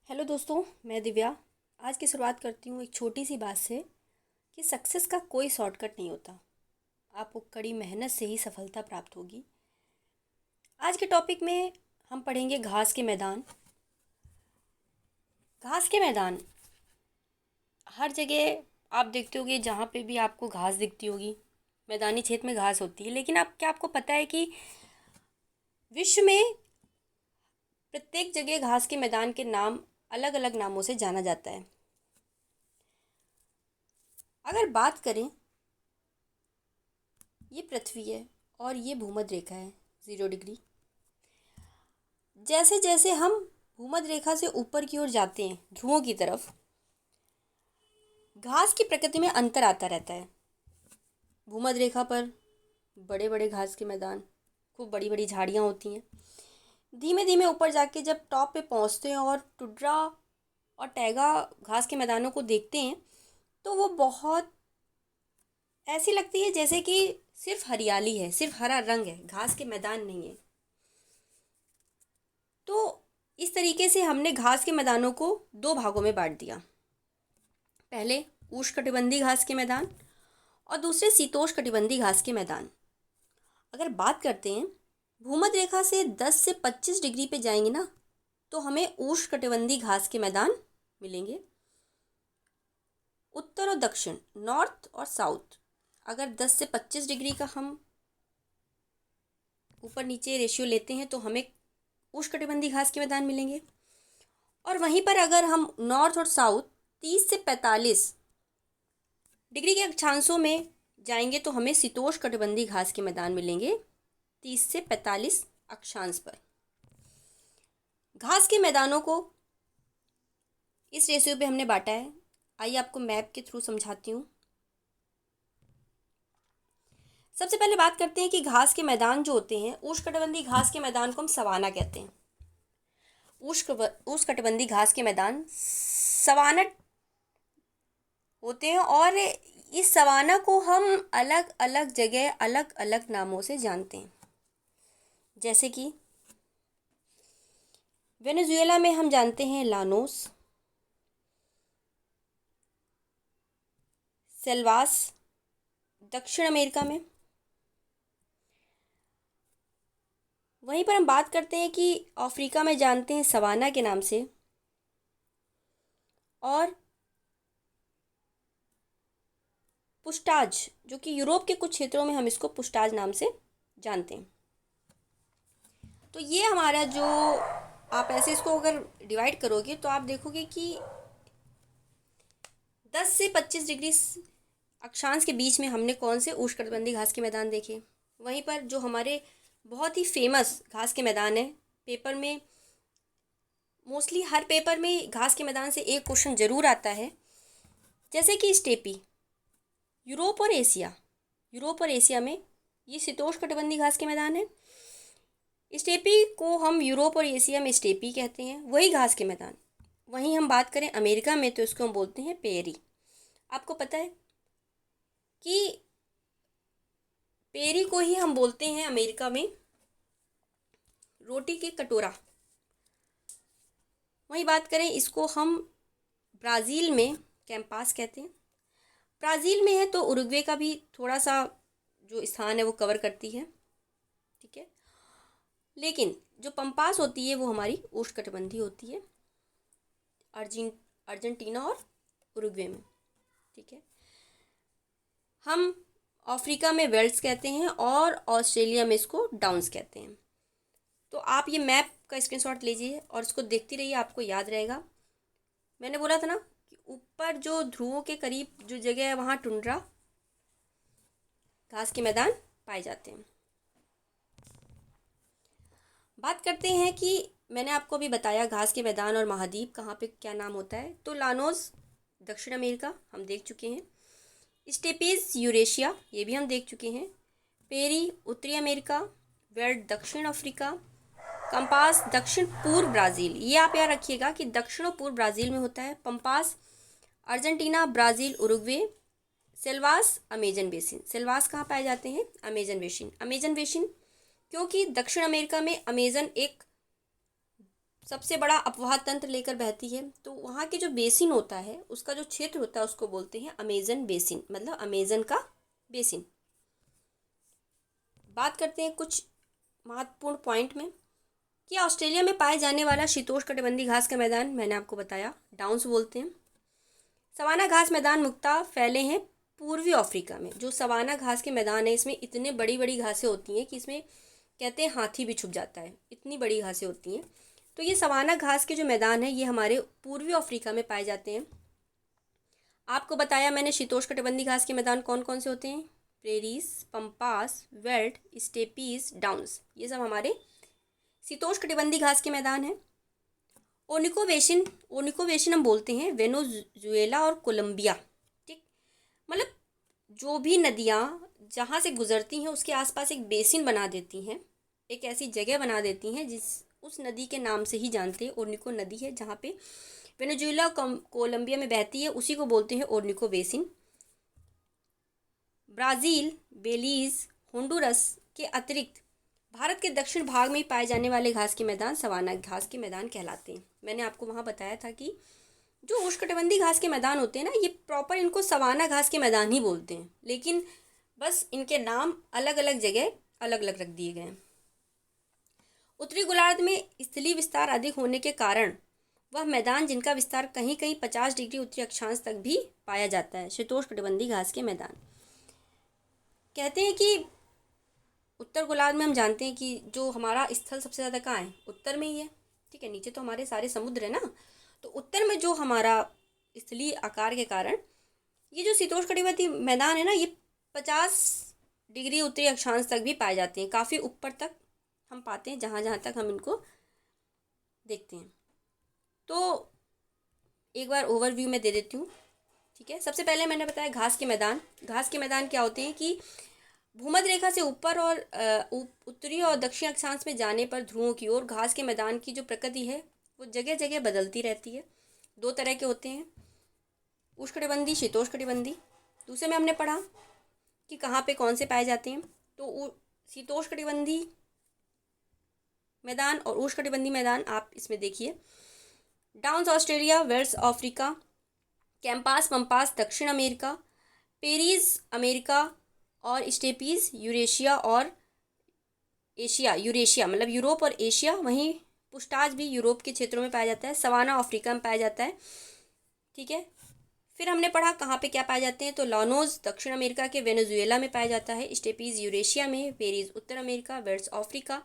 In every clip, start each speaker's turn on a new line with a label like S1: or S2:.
S1: Hello दोस्तों, मैं दिव्या। आज की शुरुआत करती हूँ एक छोटी सी बात से कि सक्सेस का कोई शॉर्टकट नहीं होता। आपको कड़ी मेहनत से ही सफलता प्राप्त होगी। आज के टॉपिक में हम पढ़ेंगे घास के मैदान। घास के मैदान हर जगह आप देखते होगे, जहाँ पे भी आपको घास दिखती होगी, मैदानी क्षेत्र में घास होती है। लेकिन आपको पता है कि विश्व में प्रत्येक जगह घास के मैदान के नाम अलग अलग नामों से जाना जाता है। अगर बात करें, ये पृथ्वी है और ये भूमध्य रेखा है 0 डिग्री। जैसे जैसे हम भूमध्य रेखा से ऊपर की ओर जाते हैं ध्रुवों की तरफ, घास की प्रकृति में अंतर आता रहता है। भूमध्य रेखा पर बड़े बड़े घास के मैदान, खूब बड़ी बड़ी झाड़ियाँ होती हैं। धीमे धीमे ऊपर जाके जब टॉप पे पहुँचते हैं और टुड्रा और टैगा घास के मैदानों को देखते हैं, तो वो बहुत ऐसी लगती है जैसे कि सिर्फ हरियाली है, सिर्फ हरा रंग है, घास के मैदान नहीं है। तो इस तरीके से हमने घास के मैदानों को दो भागों में बांट दिया। पहले उष्णकटिबंधीय घास के मैदान और दूसरे शीतोष्णकटिबंधीय घास के मैदान। अगर बात करते हैं, भूमध्य रेखा से 10 से 25 डिग्री पे जाएंगे ना, तो हमें उष्णकटिबंधीय घास के मैदान मिलेंगे। उत्तर और दक्षिण, नॉर्थ और साउथ, अगर 10 से 25 डिग्री का हम ऊपर नीचे रेशियो लेते हैं तो हमें उष्णकटिबंधीय घास के मैदान मिलेंगे। और वहीं पर अगर हम नॉर्थ और साउथ 30 से 45 डिग्री के अक्षांशों में जाएंगे तो हमें शीतोष्णकटिबंधीय घास के मैदान मिलेंगे 30 से 45 अक्षांश पर। घास के मैदानों को इस रेशियो पे हमने बांटा है। आइए आपको मैप के थ्रू समझाती हूँ। सबसे पहले बात करते हैं कि घास के मैदान जो होते हैं, उष्णकटिबंधीय घास के मैदान को हम सवाना कहते हैं। उष्णकटिबंधीय घास के मैदान सवाना होते हैं और इस सवाना को हम अलग अलग जगह अलग अलग नामों से जानते हैं। जैसे कि वेनेजुएला में हम जानते हैं लानोस, सेल्वास दक्षिण अमेरिका में। वहीं पर हम बात करते हैं कि अफ्रीका में जानते हैं सवाना के नाम से, और पुष्टाज, जो कि यूरोप के कुछ क्षेत्रों में हम इसको पुष्टाज नाम से जानते हैं। तो ये हमारा जो, आप ऐसे इसको अगर डिवाइड करोगे तो आप देखोगे कि 10 से 25 डिग्री अक्षांश के बीच में हमने कौन से उष्णकटिबंधीय घास के मैदान देखे। वहीं पर जो हमारे बहुत ही फेमस घास के मैदान है, पेपर में मोस्टली हर पेपर में घास के मैदान से एक क्वेश्चन जरूर आता है। जैसे कि स्टेपी, यूरोप और एशिया में ये शीतोष्णकटिबंधीय घास के मैदान है। स्टेपी को हम यूरोप और एशिया में स्टेपी कहते हैं, वही घास के मैदान। वहीं हम बात करें अमेरिका में तो इसको हम बोलते हैं पेरी। आपको पता है कि पेरी को ही हम बोलते हैं अमेरिका में रोटी के कटोरा। वहीं बात करें, इसको हम ब्राज़ील में कैंपास कहते हैं। ब्राज़ील में है तो उरुग्वे का भी थोड़ा सा जो स्थान है वो कवर करती है, ठीक है। लेकिन जो पंपास होती है वो हमारी उष्णकटिबंधीय होती है, अर्जेंटीना और उरुग्वे में, ठीक है। हम अफ्रीका में वेल्स कहते हैं और ऑस्ट्रेलिया में इसको डाउन्स कहते हैं। तो आप ये मैप का स्क्रीनशॉट लीजिए और इसको देखती रहिए, आपको याद रहेगा। मैंने बोला था ना कि ऊपर जो ध्रुवों के करीब जो जगह है वहाँ टुंड्रा घास के मैदान पाए जाते हैं। बात करते हैं कि मैंने आपको अभी बताया घास के मैदान और महाद्वीप कहाँ पे क्या नाम होता है। तो लानोस दक्षिण अमेरिका हम देख चुके हैं, स्टेपीज यूरेशिया ये भी हम देख चुके हैं, पेरी उत्तरी अमेरिका, वेल्ट दक्षिण अफ्रीका, कंपास दक्षिण पूर्व ब्राज़ील। ये आप याद रखिएगा कि दक्षिण और पूर्व ब्राज़ील में होता है। Pampas Argentina, Brazil, Uruguay. Selvas Amazon basin, Selvas कहाँ पाए जाते हैं, अमेजन बेसिन। अमेजन बेसिन क्योंकि दक्षिण अमेरिका में अमेजन एक सबसे बड़ा अपवाह तंत्र लेकर बहती है। तो वहाँ के जो बेसिन होता है, उसका जो क्षेत्र होता है, उसको बोलते हैं अमेजन बेसिन, मतलब अमेजन का बेसिन। बात करते हैं कुछ महत्वपूर्ण पॉइंट में कि ऑस्ट्रेलिया में पाए जाने वाला शीतोष्णकटिबंधीय घास का मैदान मैंने आपको बताया, डाउन्स बोलते हैं। सवाना घास मैदान मुख्यतः फैले हैं पूर्वी अफ्रीका में। जो सवाना घास के मैदान है, इसमें इतने बड़ी बड़ी घासें होती हैं कि इसमें कहते हैं हाथी भी छुप जाता है, इतनी बड़ी घासें होती हैं। तो ये सवाना घास के जो मैदान है, ये हमारे पूर्वी अफ्रीका में पाए जाते हैं। आपको बताया मैंने शीतोष्णकटिबंधीय घास के मैदान कौन कौन से होते हैं, prairies, pampas, veld, steppes, downs, ये सब हमारे शीतोष्णकटिबंधीय घास के मैदान हैं। ओनिको बेसिन हम बोलते हैं वेनेजुएला और कोलंबिया, ठीक, मतलब जो भी नदियाँ जहाँ से गुजरती हैं उसके आसपास एक बेसिन बना देती हैं, एक ऐसी जगह बना देती हैं जिस उस नदी के नाम से ही जानते हैं। ओर्निको नदी है जहाँ पे वेनेजुएला कोलंबिया में बहती है, उसी को बोलते हैं Orinoco basin. Brazil, Belize, Honduras के अतिरिक्त भारत के दक्षिण भाग में पाए जाने वाले घास के मैदान सवाना घास के मैदान कहलाते हैं। मैंने आपको वहाँ बताया था कि जो उष्णकटिबंधीय घास के मैदान होते हैं ना, ये प्रॉपर इनको सवाना घास के मैदान ही बोलते हैं, लेकिन बस इनके नाम अलग अलग जगह अलग अलग रख दिए गए हैं। उत्तरी गोलार्ध में स्थलीय विस्तार अधिक होने के कारण वह मैदान जिनका विस्तार कहीं कहीं 50 डिग्री उत्तरी अक्षांश तक भी पाया जाता है, शीतोष्णकटिबंधीय घास के मैदान। कहते हैं कि उत्तर गोलार्ध में हम जानते हैं कि जो हमारा स्थल सबसे ज़्यादा कहाँ है, उत्तर में ही है, ठीक है, नीचे तो हमारे सारे समुद्र है ना। तो उत्तर में जो हमारा स्थलीय आकार के कारण ये जो शीतोष्णकटिबंधीय मैदान है ना, ये 50 डिग्री उत्तरी अक्षांश तक भी पाए जाते हैं, काफ़ी ऊपर तक हम पाते हैं जहाँ जहाँ तक हम इनको देखते हैं। तो एक बार ओवरव्यू में दे देती हूँ, ठीक है। सबसे पहले मैंने बताया घास के मैदान क्या होते हैं कि भूमध्य रेखा से ऊपर और उत्तरी और दक्षिण अक्षांश में जाने पर ध्रुवों की ओर घास के मैदान की जो प्रकृति है वो जगह जगह बदलती रहती है। दो तरह के होते हैं, उष्णकटिबंधीय, शीतोष्णकटिबंधीय। दूसरे में हमने पढ़ा कि कहाँ पे कौन से पाए जाते हैं। तो शीतोष्णकटिबंधीय मैदान और उष्णकटिबंधीय मैदान आप इसमें देखिए, downs Australia, velds Africa, campos pampas दक्षिण अमेरिका, पेरीज अमेरिका और स्टेपीज यूरेशिया और एशिया, यूरेशिया मतलब यूरोप और एशिया। वहीं पुष्टाज भी यूरोप के क्षेत्रों में पाया जाता है, सवाना अफ्रीका में पाया जाता है, ठीक है। फिर हमने पढ़ा कहाँ पे क्या पाए जाते हैं, तो लानोज दक्षिण अमेरिका के वेनेजुएला में पाया जाता है, स्टेपीज यूरेशिया में, पेरीज उत्तर अमेरिका, वेल्स अफ्रीका,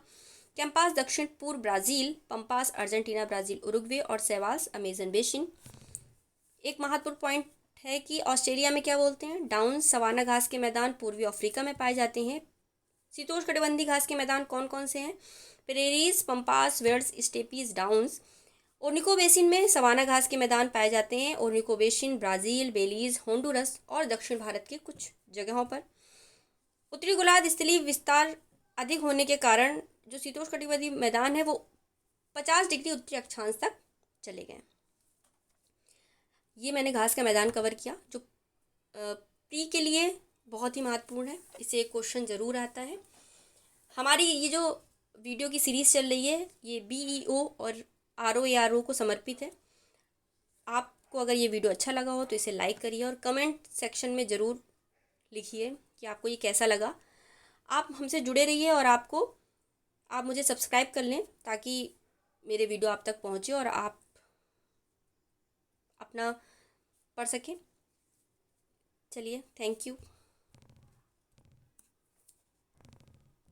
S1: कैंपास दक्षिण पूर्व Brazil, pampas Argentina, Brazil, Uruguay और सेवास अमेजन बेसिन। एक महत्वपूर्ण पॉइंट है कि ऑस्ट्रेलिया में क्या बोलते हैं, डाउन सवाना घास के मैदान पूर्वी अफ्रीका में पाए जाते हैं। शीतोष्णकटिबंधीय घास के मैदान कौन कौन से हैं, prairies, pampas, velds, steppes, downs. Orinoco basin में सवाना घास के मैदान पाए जाते हैं, Orinoco basin Brazil, Belize, Honduras और दक्षिण भारत के कुछ जगहों पर। उत्तरी गोलार्ध स्थलीय विस्तार अधिक होने के कारण जो शीतोष्णकटिबंधीय मैदान है वो 50 डिग्री उत्तरी अक्षांश तक चले गए। ये मैंने घास का मैदान कवर किया, जो प्री के लिए बहुत ही महत्वपूर्ण है, इससे एक क्वेश्चन ज़रूर आता है। हमारी ये जो वीडियो की सीरीज़ चल रही है ये BEO और ROARO को समर्पित है। आपको अगर ये वीडियो अच्छा लगा हो तो इसे लाइक करिए और कमेंट सेक्शन में ज़रूर लिखिए कि आपको ये कैसा लगा। आप हमसे जुड़े रहिए और आप मुझे सब्सक्राइब कर लें ताकि मेरे वीडियो आप तक पहुँचे और आप अपना पढ़ सकें। चलिए, थैंक यू।